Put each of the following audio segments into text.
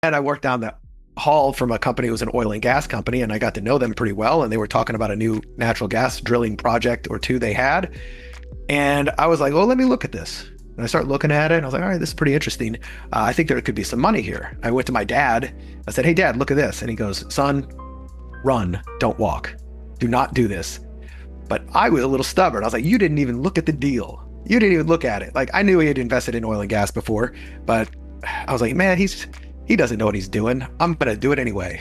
And I worked down the hall from a company. It was an oil and gas company, and I got to know them pretty well. And they were talking about a new natural gas drilling project or two they had. And I was like, well, let me look at this. And I started looking at it, and I was like, all right, this is pretty interesting. I think there could be some money here. I went to my dad. I said, hey, Dad, look at this. And he goes, son, run, don't walk. Do not do this. But I was a little stubborn. I was like, you didn't even look at the deal. You didn't even look at it. Like, I knew he had invested in oil and gas before, but I was like, man, he doesn't know what he's doing. I'm going to do it anyway.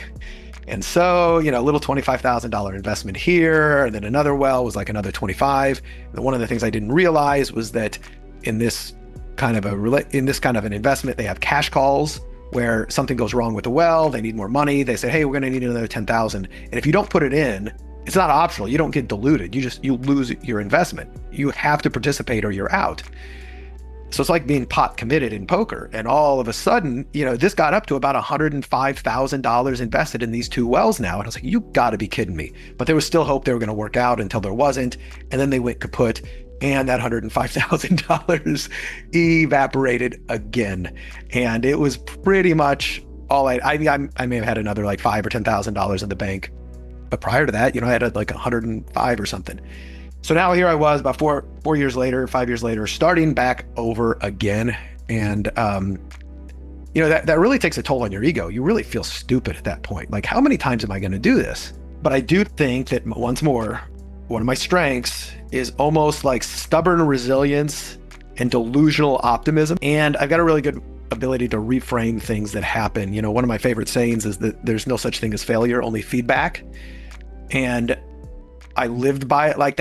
And so, a little $25,000 investment here, and then another well was like another 25. And one of the things I didn't realize was that in this kind of an investment, they have cash calls where something goes wrong with the well, they need more money. They say, hey, we're going to need another 10,000. And if you don't put it in, it's not optional. You don't get diluted. You lose your investment. You have to participate or you're out. So it's like being pot committed in poker. And all of a sudden, this got up to about $105,000 invested in these two wells now. And I was like, you got to be kidding me. But there was still hope they were going to work out until there wasn't. And then they went kaput. And that $105,000 evaporated again. And it was pretty much all I may have had another like $5,000 or $10,000 in the bank. But prior to that, I had like 105 or something. So now here I was about 5 years later, starting back over again. And, that really takes a toll on your ego. You really feel stupid at that point. Like, how many times am I going to do this? But I do think that once more, one of my strengths is almost like stubborn resilience and delusional optimism. And I've got a really good ability to reframe things that happen. One of my favorite sayings is that there's no such thing as failure, only feedback. And I lived by it like that.